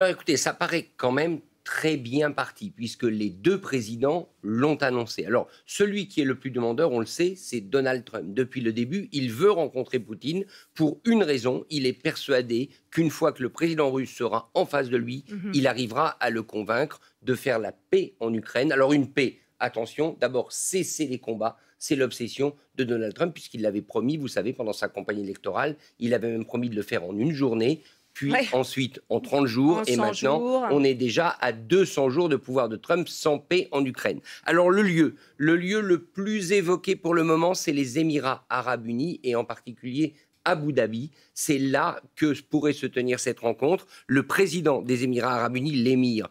Alors écoutez, ça paraît quand même très bien parti, puisque les deux présidents l'ont annoncé. Alors, celui qui est le plus demandeur, on le sait, c'est Donald Trump. Depuis le début, il veut rencontrer Poutine pour une raison. Il est persuadé qu'une fois que le président russe sera en face de lui, Mhm. il arrivera à le convaincre de faire la paix en Ukraine. Alors, une paix, attention, d'abord cesser les combats. C'est l'obsession de Donald Trump, puisqu'il l'avait promis, vous savez, pendant sa campagne électorale. Il avait même promis de le faire en une journée, puis Ouais, ensuite en 30 jours, en et 100 maintenant, jours. on est déjà à 200 jours de pouvoir de Trump sans paix en Ukraine. Alors le lieu le plus évoqué pour le moment, c'est les Émirats arabes unis, et en particulier Abu Dhabi. C'est là que pourrait se tenir cette rencontre. Le président des Émirats arabes unis, l'émir,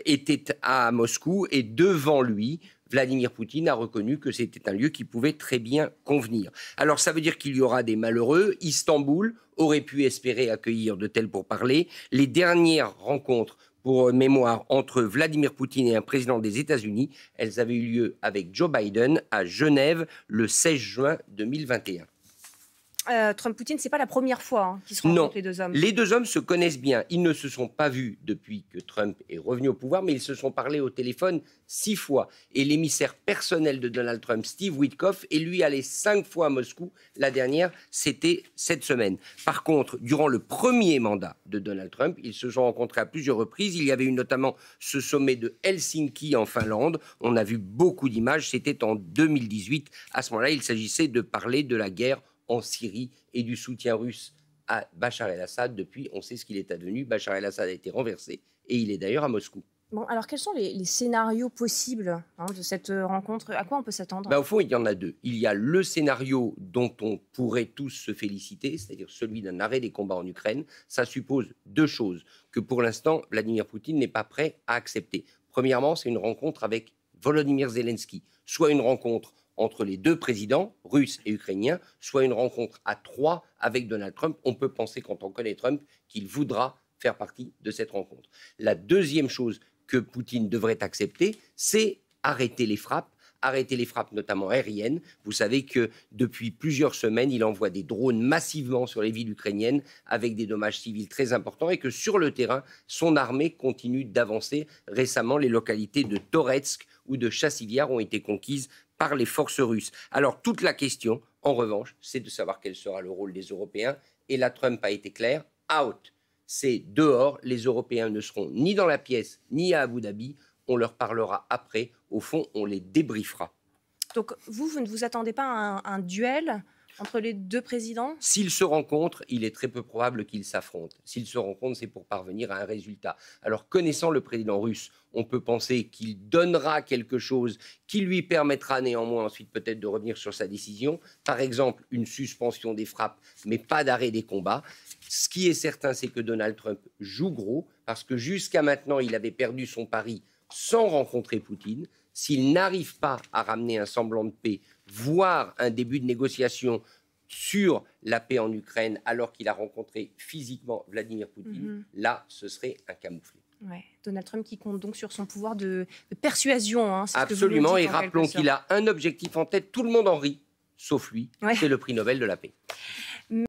était à Moscou, et devant lui, Vladimir Poutine a reconnu que c'était un lieu qui pouvait très bien convenir. Alors ça veut dire qu'il y aura des malheureux. Istanbul aurait pu espérer accueillir de tels pourparlers. Les dernières rencontres, pour mémoire, entre Vladimir Poutine et un président des États-Unis, elles avaient eu lieu avec Joe Biden à Genève le 16 juin 2021. Trump-Poutine, c'est pas la première fois qu'ils se Non, rencontrent les deux hommes. les deux hommes se connaissent bien. Ils ne se sont pas vus depuis que Trump est revenu au pouvoir, mais ils se sont parlé au téléphone 6 fois. Et l'émissaire personnel de Donald Trump, Steve Witkoff, est lui allé 5 fois à Moscou. La dernière, c'était cette semaine. Par contre, durant le premier mandat de Donald Trump, ils se sont rencontrés à plusieurs reprises. Il y avait eu notamment ce sommet de Helsinki en Finlande. On a vu beaucoup d'images. C'était en 2018. À ce moment-là, il s'agissait de parler de la guerre en Syrie et du soutien russe à Bachar el-Assad. Depuis, on sait ce qu'il est advenu. Bachar el-Assad a été renversé et il est d'ailleurs à Moscou. Bon, alors quels sont les scénarios possibles de cette rencontre? À quoi on peut s'attendre? Au fond, il y en a deux. Il y a le scénario dont on pourrait tous se féliciter, c'est-à-dire celui d'un arrêt des combats en Ukraine. Ça suppose deux choses que pour l'instant, Vladimir Poutine n'est pas prêt à accepter. Premièrement, c'est une rencontre avec Volodymyr Zelensky, soit une rencontre entre les deux présidents, russes et ukrainiens, soit une rencontre à trois avec Donald Trump. On peut penser, quand on connaît Trump, qu'il voudra faire partie de cette rencontre. La deuxième chose que Poutine devrait accepter, c'est arrêter les frappes notamment aériennes. Vous savez que depuis plusieurs semaines, il envoie des drones massivement sur les villes ukrainiennes avec des dommages civils très importants et que sur le terrain, son armée continue d'avancer. Récemment, les localités de Toretsk ou de Chassiviar ont été conquises par les forces russes. Alors toute la question, en revanche, c'est de savoir quel sera le rôle des Européens. Et là, Trump a été clair, out. C'est dehors, les Européens ne seront ni dans la pièce, ni à Abu Dhabi. On leur parlera après. Au fond, on les débriefera. Donc vous ne vous attendez pas à un duel entre les deux présidents? S'ils se rencontrent, il est très peu probable qu'ils s'affrontent. S'ils se rencontrent, c'est pour parvenir à un résultat. Alors, connaissant le président russe, on peut penser qu'il donnera quelque chose qui lui permettra néanmoins ensuite peut-être de revenir sur sa décision. Par exemple, une suspension des frappes, mais pas d'arrêt des combats. Ce qui est certain, c'est que Donald Trump joue gros, parce que jusqu'à maintenant, il avait perdu son pari sans rencontrer Poutine. S'il n'arrive pas à ramener un semblant de paix, voire un début de négociation sur la paix en Ukraine, alors qu'il a rencontré physiquement Vladimir Poutine, là, ce serait un camouflet. Ouais. Donald Trump qui compte donc sur son pouvoir de persuasion. Absolument, et rappelons qu'il a un objectif en tête, tout le monde en rit, sauf lui, c'est le prix Nobel de la paix.